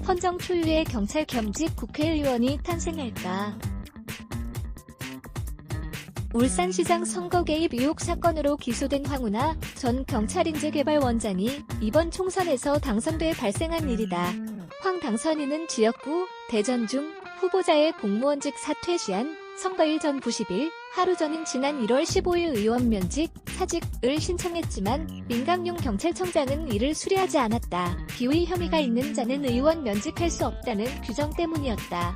헌정 초유의 경찰 겸직 국회의원이 탄생할까? 울산시장 선거 개입 의혹 사건으로 기소된 황운하 전 경찰인재개발원장이 이번 총선에서 당선돼 발생한 일이다. 황 당선인은 지역구, 대전 중 후보자의 공무원직 사퇴 시한 선거일 전 90일, 하루 전인 지난 1월 15일 의원 면직, 사직을 신청했지만 민강용 경찰청장은 이를 수리하지 않았다. 비위 혐의가 있는 자는 의원 면직할 수 없다는 규정 때문이었다.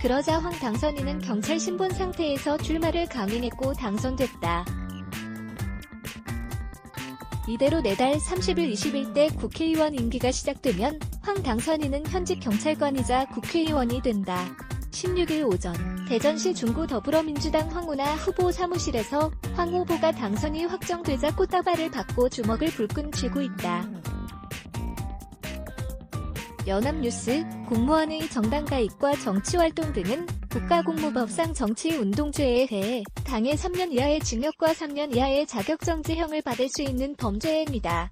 그러자 황 당선인은 경찰 신분 상태에서 출마를 강행했고 당선됐다. 이대로 내달 30일 20일 국회의원 임기가 시작되면 황 당선인은 현직 경찰관이자 국회의원이 된다. 16일 오전 대전시 중구 더불어민주당 황운하 후보 사무실에서 황 후보가 당선이 확정되자 꽃다발을 받고 주먹을 불끈 쥐고 있다. 연합뉴스, 공무원의 정당가입과 정치활동 등은 국가공무법상 정치운동죄에 대해 당해 3년 이하의 징역과 3년 이하의 자격정지형을 받을 수 있는 범죄입니다.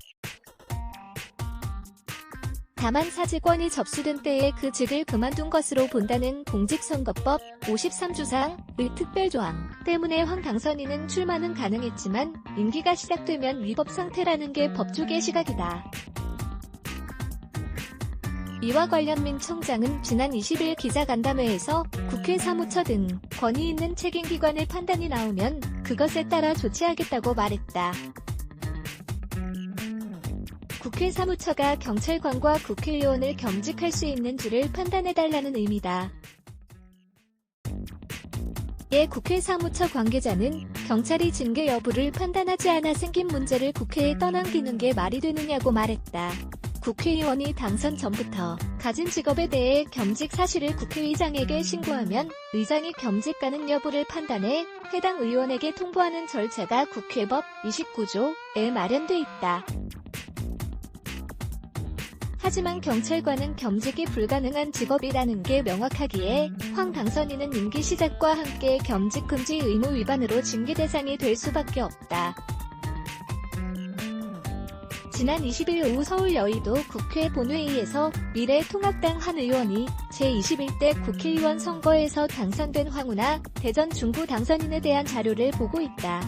다만 사직원이 접수된 때에 그 직을 그만둔 것으로 본다는 공직선거법 53조상의 특별조항 때문에 황 당선인은 출마는 가능했지만 임기가 시작되면 위법 상태라는 게 법조계 시각이다. 이와 관련 민 청장은 지난 20일 기자간담회에서 국회 사무처 등 권위 있는 책임기관의 판단이 나오면 그것에 따라 조치하겠다고 말했다. 국회 사무처가 경찰관과 국회의원을 겸직할 수 있는지를 판단해달라는 의미다. 예, 국회 사무처 관계자는 경찰이 징계 여부를 판단하지 않아 생긴 문제를 국회에 떠넘기는 게 말이 되느냐고 말했다. 국회의원이 당선 전부터 가진 직업에 대해 겸직 사실을 국회의장에게 신고하면 의장이 겸직 가능 여부를 판단해 해당 의원에게 통보하는 절차가 국회법 29조에 마련돼 있다. 하지만 경찰관은 겸직이 불가능한 직업이라는 게 명확하기에 황 당선인은 임기 시작과 함께 겸직 금지 의무 위반으로 징계 대상이 될 수밖에 없다. 지난 20일 오후 서울 여의도 국회 본회의에서 미래통합당 한 의원이 제21대 국회의원 선거에서 당선된 황운하 대전 중구 당선인에 대한 자료를 보고 있다.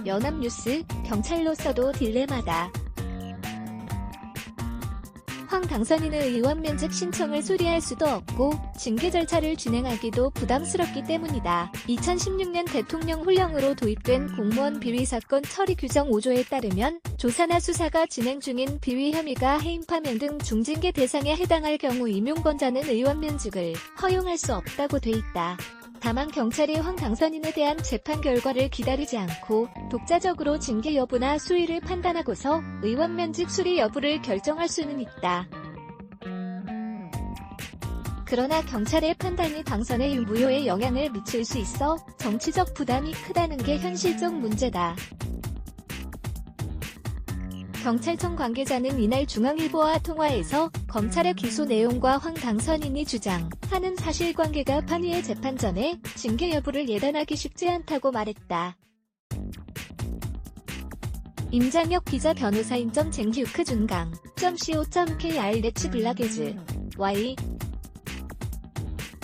연합뉴스, 경찰로서도 딜레마다. 황 당선인의 의원 면직 신청을 수리할 수도 없고 징계 절차를 진행하기도 부담스럽기 때문이다. 2016년 대통령 훈령으로 도입된 공무원 비위 사건 처리 규정 5조에 따르면 조사나 수사가 진행 중인 비위 혐의가 해임 파면 등 중징계 대상에 해당할 경우 임용권자는 의원 면직을 허용할 수 없다고 돼 있다. 다만 경찰이 황 당선인에 대한 재판 결과를 기다리지 않고 독자적으로 징계 여부나 수위를 판단하고서 의원 면직 수리 여부를 결정할 수는 있다. 그러나 경찰의 판단이 당선의 유무효에 영향을 미칠 수 있어 정치적 부담이 크다는 게 현실적 문제다. 경찰청 관계자는 이날 중앙일보와 통화에서 검찰의 기소 내용과 황 당선인이 주장하는 사실관계가 판이의 재판 전에 징계 여부를 예단하기 쉽지 않다고 말했다. 임장혁 기자 변호사인 쟁휴크 준강.co.kr 레츠 블라게즈 Y